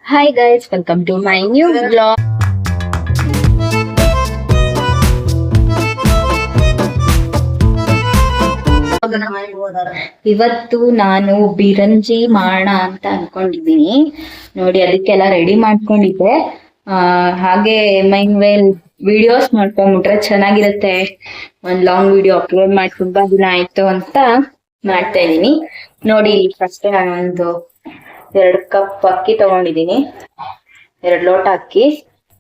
Hi guys, welcome to my new vlog. ಇವತ್ತು ನಾನು ಬಿರಂಜಿ ಮಾಡೋಣ ಅಂತ ಅನ್ಕೊಂಡಿದ್ದೀನಿ. ನೋಡಿ ಅದಕ್ಕೆಲ್ಲ ರೆಡಿ ಮಾಡ್ಕೊಂಡಿದ್ದೆ. ಹಾಗೆ ಮೈನ್ ವೇಲ್ ವಿಡಿಯೋಸ್ ಮಾಡ್ಕೊಂಡ್ಬಿಟ್ರೆ ಚೆನ್ನಾಗಿರುತ್ತೆ. ಒಂದ್ ಲಾಂಗ್ ವಿಡಿಯೋ ಅಪ್ಲೋಡ್ ಮಾಡಿ ತುಂಬಾ ದಿನ ಆಯ್ತು ಅಂತ ಮಾಡ್ತಾ ಇದೀನಿ. ನೋಡಿ ಫಸ್ಟ್ ನಾನೊಂದು 2 ಕಪ್ ಅಕ್ಕಿ ತಗೊಂಡಿದೀನಿ. 2 ಲೋಟ ಅಕ್ಕಿ.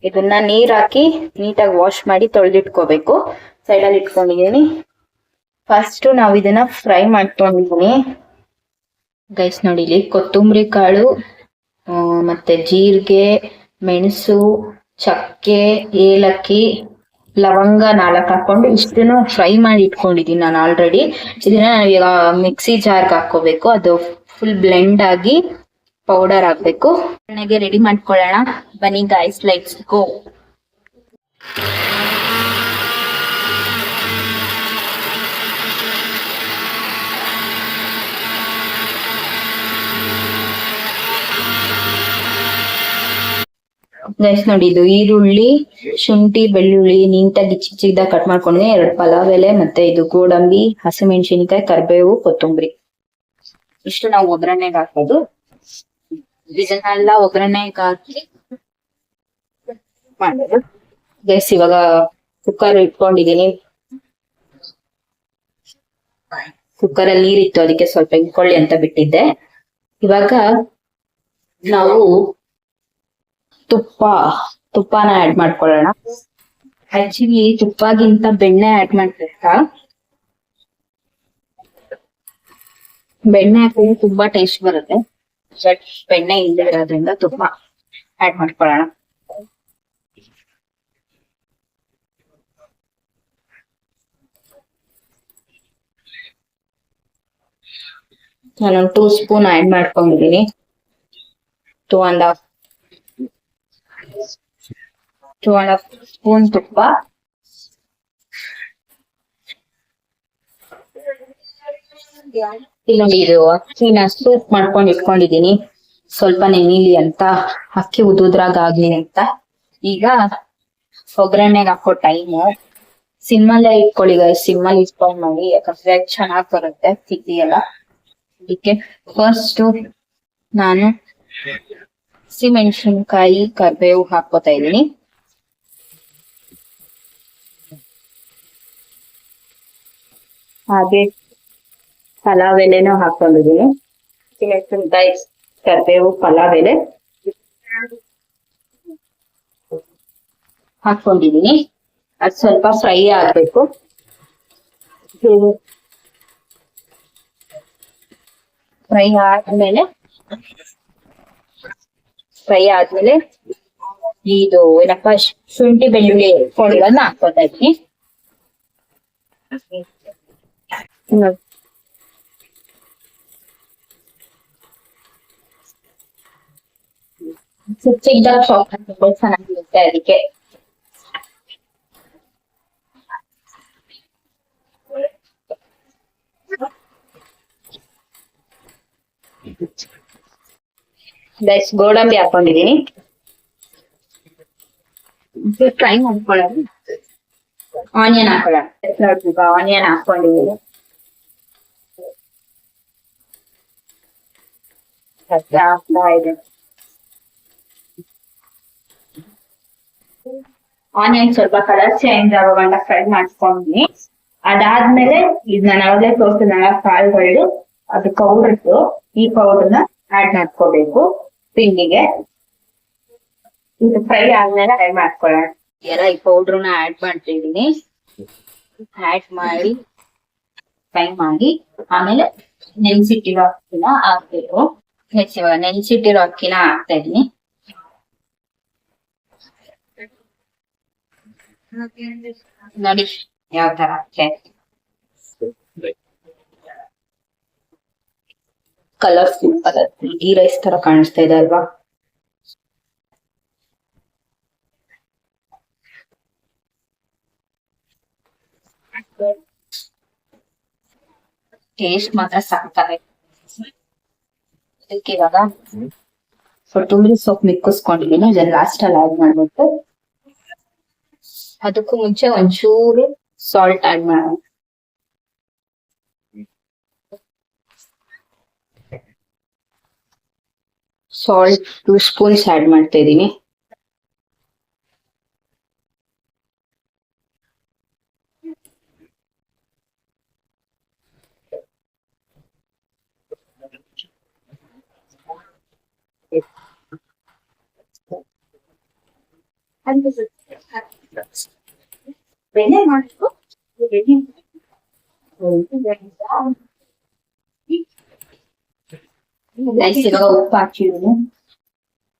ಇದನ್ನ ನೀರ್ ಹಾಕಿ ನೀಟಾಗಿ ವಾಶ್ ಮಾಡಿ ತೊಳೆದಿಟ್ಕೋಬೇಕು. ಸೈಡಲ್ಲಿ ಇಟ್ಕೊಂಡಿದೀನಿ. ಫಸ್ಟ್ ನಾವ್ ಇದನ್ನ ಫ್ರೈ ಮಾಡ್ಕೊಂಡಿದೀನಿ. ಗೈಸ್ ನೋಡಿ ಇಲ್ಲಿ ಕೊತ್ತಂಬರಿ ಕಾಳು, ಮತ್ತೆ ಜೀರಿಗೆ, ಮೆಣಸು, ಚಕ್ಕೆ, ಏಲಕ್ಕಿ, ಲವಂಗ 4 ಹಾಕೊಂಡು ಇಷ್ಟನ್ನು ಫ್ರೈ ಮಾಡಿ ಇಟ್ಕೊಂಡಿದೀನಿ ನಾನು ಆಲ್ರೆಡಿ. ಇದನ್ನ ಈಗ ಮಿಕ್ಸಿ ಜಾರ್ಗೆ ಹಾಕೋಬೇಕು. ಅದು ಫುಲ್ ಬ್ಲೆಂಡ್ ಆಗಿ ಪೌಡರ್ ಹಾಕ್ಬೇಕು. ಎಣ್ಣೆಗೆ ರೆಡಿ ಮಾಡ್ಕೊಳ್ಳೋಣ ಬನ್ನಿ ಗೈಸ್, ಲೆಟ್ಸ್ ಗೋ. ಗೈಸ್ ನೋಡಿ ಇದು ಈರುಳ್ಳಿ, ಶುಂಠಿ, ಬೆಳ್ಳುಳ್ಳಿ ನೀಟಾಗಿ ಚಿಕ್ಕ ಚಿಕ್ಕದಾಗಿ ಕಟ್ ಮಾಡ್ಕೊಂಡಿದ್ದೀನಿ. 2 ಪಲಾವ್ ಎಲೆ, ಮತ್ತೆ ಇದು ಗೋಡಂಬಿ, ಹಸಿಮೆಣಸಿನಕಾಯಿ, ಕರಿಬೇವು, ಕೊತ್ತಂಬರಿ ಇಷ್ಟು ನಾವು ಒಗ್ಗರಣೆಗೆ ಹಾಕೋದು. ಇದನ್ನೆಲ್ಲ ಒಗ್ಗರಣೆಗೆ ಹಾಕಿ ಮಾಡೋದು. ಗೈಸ್ ಇವಾಗ ಕುಕ್ಕರ್ ಇಟ್ಕೊಂಡಿದೀನಿ. ಕುಕ್ಕರ್ ಅಲ್ಲಿ ನೀರಿತ್ತು, ಅದಕ್ಕೆ ಸ್ವಲ್ಪ ಇಟ್ಕೊಳ್ಳಿ ಅಂತ ಬಿಟ್ಟಿದ್ದೆ. ಇವಾಗ ನಾವು ತುಪ್ಪನ ಆಡ್ ಮಾಡ್ಕೊಳ್ಳೋಣ. ಆಕ್ಚುಲಿ ತುಪ್ಪಗಿಂತ ಬೆಣ್ಣೆ ಆಡ್ ಮಾಡ್ಬೇಕಾ. ಬೆಣ್ಣೆ ಹಾಕಿದ್ರೆ ತುಂಬಾ ಟೇಸ್ಟ್ ಬರುತ್ತೆ. ಬಟ್ ಬೆಣ್ಣೆ ಇಲ್ಲದೆ ಇರೋದ್ರಿಂದ ತುಪ್ಪ ಆಡ್ ಮಾಡ್ಕೊಳ್ಳೋಣ. ನಾನೊಂದು 2 ಸ್ಪೂನ್ ಆಡ್ ಮಾಡ್ಕೊಂಡಿದೀನಿ. 2.5 ಸ್ಪೂನ್ ತುಪ್ಪ. ಇಲ್ಲಿ ಇದು ಅಕ್ಕಿನ ಸೂಪ್ ಮಾಡ್ಕೊಂಡು ಇಟ್ಕೊಂಡಿದೀನಿ. ಸ್ವಲ್ಪ ನೆನಿಲಿ ಅಂತ, ಅಕ್ಕಿ ಉದುದ್ರಾಗ ಆಗ್ಲಿ ಅಂತ. ಈಗ ಒಗ್ಗರಣೆಗೆ ಹಾಕೋ ಟೈಮು. ಸಿಮ್ಮಲ್ಲೇ ಇಟ್ಕೊಳ್ಳಿ ಗೈಸ್, ಸಿಮ್ಮಲ್ಲಿ ಇಟ್ಕೊಂಡ್ ಮಾಡಿ, ಯಾಕಂದ್ರೆ ಚೆನ್ನಾಗ್ ಬರುತ್ತೆ ತಿಂಡಿ ಎಲ್ಲ. ಅದಕ್ಕೆ ಫಸ್ಟ್ ನಾನು ಹಸಿಮೆಣಸಿನಕಾಯಿ, ಕರಿಬೇವು ಹಾಕೋತಾ ಇದೀನಿ. ಹಾಗೆ ಪಲಾವ್ ಎಲೆನೂ ಹಾಕೊಂಡಿದೀನಿ. ಹಸಿಮೆಣಸಿನಕಾಯಿ, ಕರಿಬೇವು, ಪಲಾವ್ ಎಲೆ ಹಾಕೊಂಡಿದೀನಿ. ಅದು ಸ್ವಲ್ಪ ಫ್ರೈ ಆಗ್ಬೇಕು. ಫ್ರೈ ಆದ್ಮೇಲೆ ಇದು ಏನಪ್ಪ ಶುಂಠಿ ಬೆಳ್ಳುಳ್ಳಿ ಇಟ್ಕೊಂಡಿರೋದನ್ನ ಹಾಕೋತಾ ಇದ್ದೀನಿ. ಚಿಕ್ಕದಾಗ ಶಾಪ್ ಹಾಕಿದ್ರೆ ಚೆನ್ನಾಗಿರುತ್ತೆ. ಅದಕ್ಕೆ ಗೋಡಂಬಿ ಹಾಕೊಂಡಿದೀನಿ. ಫ್ರೈ ಮಾಡ್ಕೊಳ್ಳೋದು. ಆನಿಯನ್ ಹಾಕೊಳ್ಳೋಣ. ಆನಿಯನ್ ಹಾಕೊಂಡಿದೀನಿ. ಆನಿಯನ್ ಸ್ವಲ್ಪ ಕಲರ್ ಚೇಂಜ್ ಆಗೋ ಗಂಟ ಫ್ರೈ ಮಾಡ್ಕೊಂಡಿನಿ. ಅದಾದ್ಮೇಲೆ ಇದು ನಾನು ಅವಾಗಲೇ ತೋರಿಸಿದ ಕಾಳುಗಳು, ಅದು ಪೌಡರ್ದು. ಈ ಪೌಡರ್ನ ಆಡ್ ಮಾಡ್ಕೋಬೇಕು ಪಿಂಡಿಗೆ. ಇದು ಫ್ರೈ ಆದ್ಮೇಲೆ ಆಡ್ ಮಾಡ್ಕೊಳ್ಳೋಣ. ಈ ಪೌಡರ್ನ ಆಡ್ ಮಾಡ್ತಿದೀನಿ. ಆಡ್ ಮಾಡಿ ಫ್ರೈ ಮಾಡಿ ಆಮೇಲೆ ನೆನ್ಸಿಟ್ಟಿರೋ ಅಕ್ಕಿನ ಹಾಕ್ಬೇಕು. ಇವಾಗ ನೆನ್ಸಿಟ್ಟಿರೋ ಅಕ್ಕಿನ ಹಾಕ್ತಾ ಇದೀನಿ. ನೋಡಿ ಯಾವ ತರ ಕಲರ್ಫುಲ್ ಗೀ ರೈಸ್ ತರ ಕಾಣಿಸ್ತಾ ಇದೆ ಅಲ್ವಾ. ಟೇಸ್ಟ್ ಮಾತ್ರ ಸಾಕಾಗೈತೆ. ಇದಕ್ಕೆ ಇವಾಗ ಕೊತ್ತಂಬರಿ ಸೊಪ್ಪು ಮಿಕ್ಕಿಸ್ಕೊಂಡಿದ್ದೀನಿ, ಇದನ್ನ ಲಾಸ್ಟ್ ಅಲ್ಲಿ ಆಡ್ ಮಾಡ್ಬಿಟ್ಟು ಅದಕ್ಕೂ ಮುಂಚೆ ಒಂಚೂರು ಸಾಲ್ಟ್ ಆಡ್ ಮಾಡೋಣ. ಸಾಲ್ಟ್ 2 ಸ್ಪೂನ್ಸ್ ಆಡ್ ಮಾಡ್ತಾ ಇದ್ದೀನಿ. ಬೆಣ್ಣೆ ಮಾಡ್ಕೊ ಇವಾಗ ಉಪ್ಪು ಹಾಕಿದ್ದೀನಿ.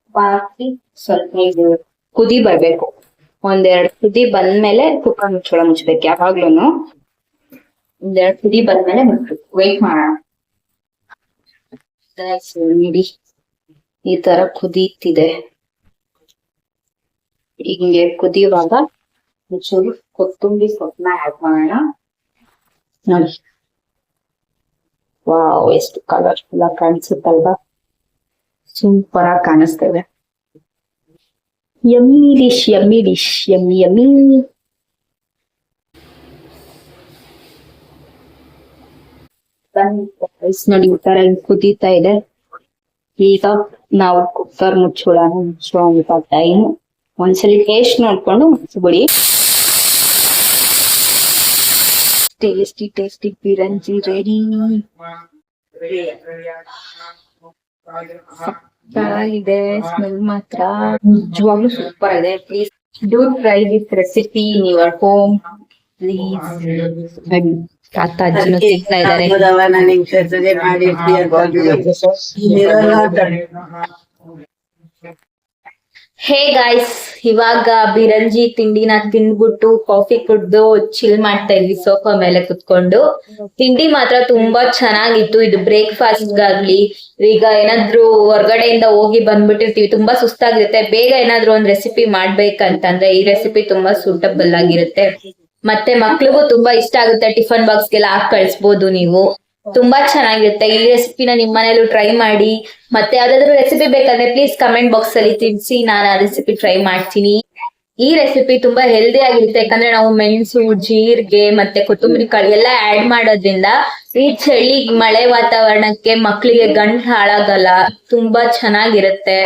ಉಪ್ಪು ಹಾಕಿ ಸ್ವಲ್ಪ ಇದು ಕುದಿ ಬರ್ಬೇಕು. 1-2 ಕುದಿ ಬಂದ್ಮೇಲೆ ಕುಕ್ಕರ್ ಮುಚ್ಚಬೇಕು. ಯಾವಾಗ್ಲೂನು 1-2 ಕುದಿ ಬಂದ್ಮೇಲೆ ವೇಟ್ ಮಾಡೋಣ. ನೋಡಿ ಈ ತರ ಕುದೀತಿದೆ. ಹಿಂಗೆ ಕುದಿಯುವಾಗ ಒಂಚೂರು ಕೊತ್ತಂಬರಿ ಸೊಪ್ಪನ್ನ ಆಡ್ ಮಾಡೋಣ. ನೋಡಿ, ವಾವ್, ಎಷ್ಟು ಕಲರ್ಫುಲ್ ಆಗಿ ಕಾಣಿಸುತ್ತಲ್ವಾ, ಸೂಪರ್ ಆಗಿ ಕಾಣಿಸ್ತೇವೆ. Yummy dish, yummy dish, yummy yummy. ನೋಡಿ ಈ ತರ ಕುದೀತಾ ಇದೆ. ಈಗ ನಾವು ಕುಕ್ಕರ್ ಮುಚ್ಚುವಂತ ಟೈಮ್. ಒಂದ್ಸಲಿ ಟೇಸ್ಟ್ ನೋಡ್ಕೊಂಡು ಮುಚ್ಚಿಬಿಡಿ. ಟೇಸ್ಟಿ ಟೇಸ್ಟಿ ಬಿರಂಜಿ ರೆಡಿ. ಇದೆ ಸ್ಮೆಲ್ ಮಾತ್ರ ನಿಜವಾಗ್ಲೂ ಸೂಪರ್ ಇದೆ. Please do try this recipe in your home please. ತಾತ ಅಜ್ಜಿನೂ ಸಿಗ್ತಾ ಇದ್ದಾರೆ. ಹೇ ಗಾಯ್ಸ್, ಇವಾಗ ಬಿರಂಜಿ ತಿಂಡಿನ ತಿಂದ್ಬಿಟ್ಟು ಕಾಫಿ ಕುಡ್ದು ಚಿಲ್ ಮಾಡ್ತಾ ಇದ್ವಿ ಸೋಫಾ ಮೇಲೆ ಕುತ್ಕೊಂಡು. ತಿಂಡಿ ಮಾತ್ರ ತುಂಬಾ ಚೆನ್ನಾಗಿತ್ತು. ಇದು ಬ್ರೇಕ್ಫಾಸ್ಟ್ ಗಾಗ್ಲಿ, ಈಗ ಏನಾದ್ರು ಹೊರ್ಗಡೆಯಿಂದ ಹೋಗಿ ಬಂದ್ಬಿಟ್ಟಿರ್ತೀವಿ, ತುಂಬಾ ಸುಸ್ತಾಗಿರುತ್ತೆ, ಬೇಗ ಏನಾದ್ರು ಒಂದ್ ರೆಸಿಪಿ ಮಾಡ್ಬೇಕಂತಂದ್ರೆ ಈ ರೆಸಿಪಿ ತುಂಬಾ ಸೂಟಬಲ್ ಆಗಿರುತ್ತೆ. ಮತ್ತೆ ಮಕ್ಳಿಗೂ ತುಂಬಾ ಇಷ್ಟ ಆಗುತ್ತೆ. ಟಿಫನ್ ಬಾಕ್ಸ್ಗೆಲ್ಲ ಹಾಕಿ ಕಳಿಸ್ಬೋದು ನೀವು. ತುಂಬಾ ಚೆನ್ನಾಗಿರುತ್ತೆ. ಈ ರೆಸಿಪಿನ ನಿಮ್ ಮನೇಲೂ ಟ್ರೈ ಮಾಡಿ. ಮತ್ತೆ ಯಾವ್ದಾದ್ರು ರೆಸಿಪಿ ಬೇಕಾದ್ರೆ ಪ್ಲೀಸ್ ಕಮೆಂಟ್ ಬಾಕ್ಸ್ ಅಲ್ಲಿ ತಿಳಿಸಿ, ನಾನು ಆ ರೆಸಿಪಿ ಟ್ರೈ ಮಾಡ್ತೀನಿ. ಈ ರೆಸಿಪಿ ತುಂಬಾ ಹೆಲ್ದಿ ಆಗಿರುತ್ತೆ, ಯಾಕಂದ್ರೆ ನಾವು ಮೆಣಸು, ಜೀರಿಗೆ ಮತ್ತೆ ಕೊತ್ತಂಬರಿ ಕಾಳು ಎಲ್ಲ ಆಡ್ ಮಾಡೋದ್ರಿಂದ ಈ ಚಳಿ ಮಳೆ ವಾತಾವರಣಕ್ಕೆ ಮಕ್ಳಿಗೆ ಗಂಟು ಹಾಳಾಗಲ್ಲ, ತುಂಬಾ ಚೆನ್ನಾಗಿರುತ್ತೆ.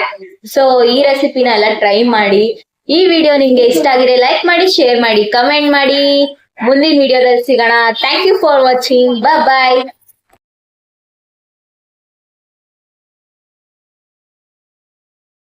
ಸೊ ಈ ರೆಸಿಪಿನ ಎಲ್ಲ ಟ್ರೈ ಮಾಡಿ. ಈ ವಿಡಿಯೋ ನಿಮ್ಗೆ ಇಷ್ಟ ಆಗಿದೆ ಲೈಕ್ ಮಾಡಿ, ಶೇರ್ ಮಾಡಿ, ಕಮೆಂಟ್ ಮಾಡಿ. ಮುಂದಿನ ವಿಡಿಯೋದಲ್ಲಿ ಸಿಗೋಣ. Thank you for watching. Bye bye.